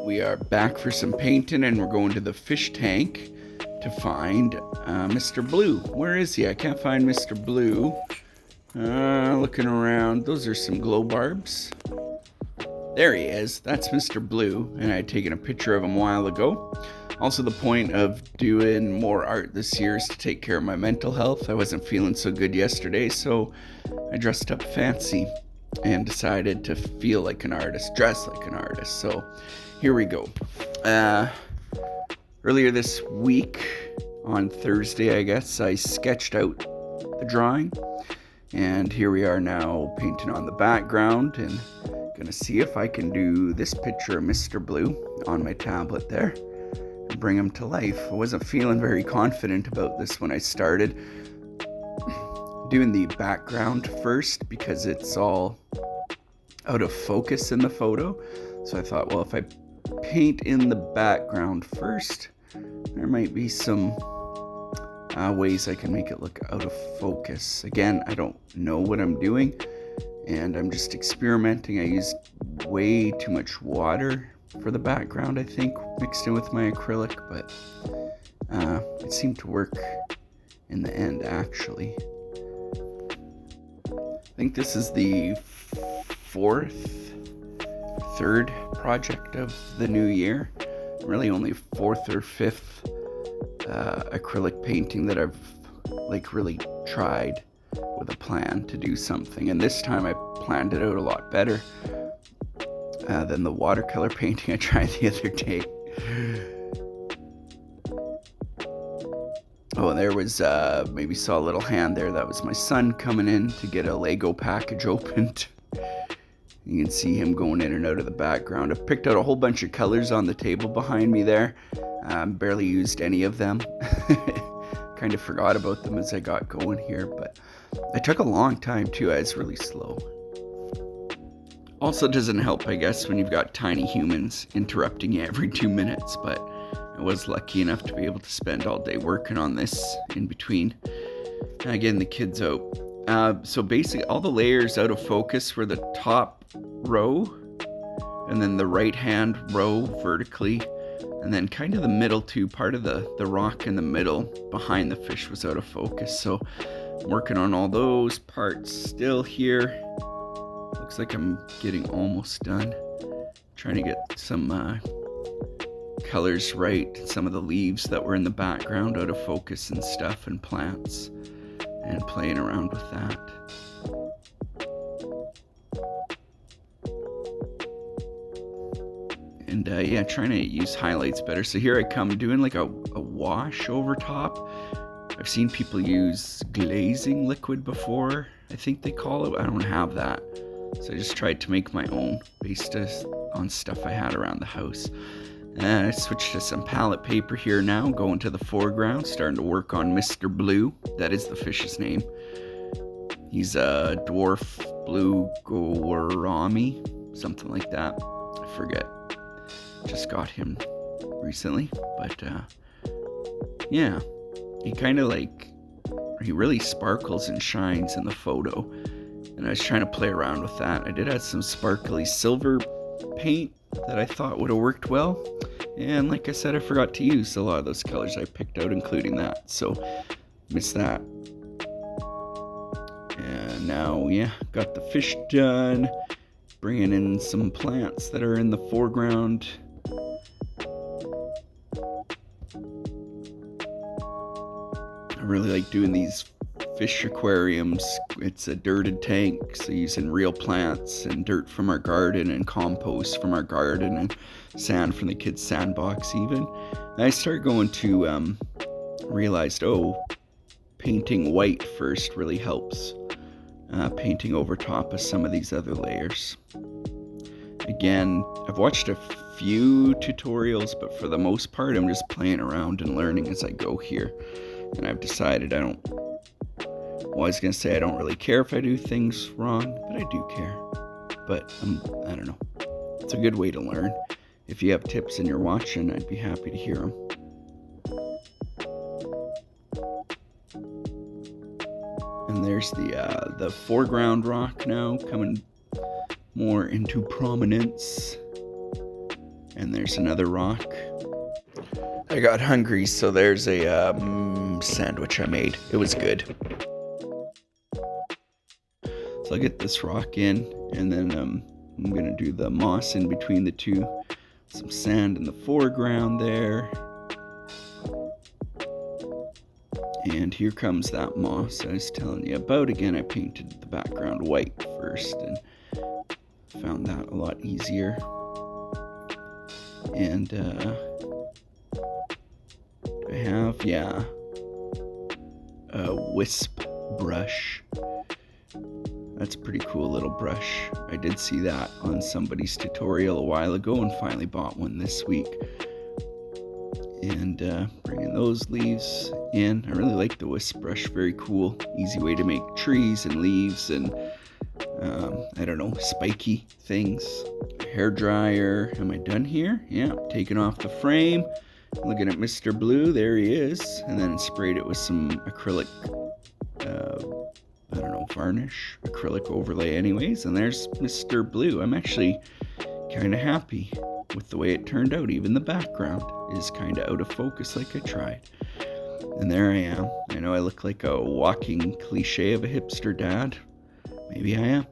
We are back for some painting, and we're going to the fish tank to find Mr. Blue. Where is he? I can't find Mr. Blue. Looking around. Those are some glow barbs. There he is. That's Mr. Blue, and I had taken a picture of him a while ago. Also, the point of doing more art this year is to take care of my mental health. I wasn't feeling so good yesterday, so I dressed up fancy and decided to feel like an artist, dress like an artist. So here we go. Earlier this week, on Thursday, I guess, I sketched out the drawing. And here we are now painting on the background, and gonna see if I can do this picture of Mr. Blue on my tablet there and bring him to life. I wasn't feeling very confident about this when I started. Doing the background first because it's all out of focus in the photo. So I thought, well, if I paint in the background first, there might be some ways I can make it look out of focus. Again, I don't know what I'm doing, and I'm just experimenting. I used way too much water for the background, I think, mixed in with my acrylic, but it seemed to work in the end, actually. I think this is the third project of the new year. Really only fourth or fifth acrylic painting that I've really tried with a plan to do something. And this time I planned it out a lot better than the watercolor painting I tried the other day. Oh, there was, maybe saw a little hand there. That was my son coming in to get a Lego package opened. You can see him going in and out of the background. I picked out a whole bunch of colors on the table behind me there. Barely used any of them. Kind of forgot about them as I got going here, but it took a long time too. I was really slow. Also doesn't help, I guess, when you've got tiny humans interrupting you every 2 minutes, but I was lucky enough to be able to spend all day working on this in between getting the kids out. So basically all the layers out of focus were the top row, and then the right hand row vertically, and then kind of the middle too. Part of the rock in the middle behind the fish was out of focus. So I'm working on all those parts still here. Looks like I'm getting almost done. Trying to get some colors right. Some of the leaves that were in the background out of focus and stuff, and plants, and playing around with that. And yeah, trying to use highlights better. So here I come doing like a wash over top. I've seen people use glazing liquid before, I think they call it. I don't have that. So I just tried to make my own based on stuff I had around the house. And I switched to some palette paper here now, going to the foreground, starting to work on Mr. Blue. That is the fish's name. He's a dwarf blue gourami, something like that. I forget. Just got him recently, but yeah, he really sparkles and shines in the photo, and I was trying to play around with that. I did have some sparkly silver paint that I thought would have worked well, and like I said, I forgot to use a lot of those colors I picked out, including that, so missed that. And now, yeah, got the fish done, bringing in some plants that are in the foreground. I really like doing these fish aquariums. It's a dirted tank, so using real plants and dirt from our garden and compost from our garden and sand from the kids' sandbox even. And I started going to realized, painting white first really helps. Painting over top of some of these other layers. Again, I've watched a few tutorials, but for the most part I'm just playing around and learning as I go here. And I've decided I was going to say I don't really care if I do things wrong, but I do care. But I don't know. It's a good way to learn. If you have tips and you're watching, I'd be happy to hear them. And there's the foreground rock now coming more into prominence. And there's another rock. I got hungry, so there's a sandwich I made. It was good. So I'll get this rock in, and then I'm gonna do the moss in between the two. Some sand in the foreground there. And here comes that moss I was telling you about. Again, I painted the background white first and found that a lot easier. And I have, a wisp brush. That's a pretty cool little brush. I did see that on somebody's tutorial a while ago and finally bought one this week. And bringing those leaves in. I really like the wisp brush, very cool. Easy way to make trees and leaves and I don't know, spiky things. Hair dryer. Am I done here? Yeah, taking off the frame. Looking at Mr. Blue, there he is. And then sprayed it with some acrylic, varnish, acrylic overlay anyways. And there's Mr. Blue. I'm actually kind of happy with the way it turned out. Even the background is kind of out of focus like I tried. And there I am. I know I look like a walking cliche of a hipster dad. Maybe I am.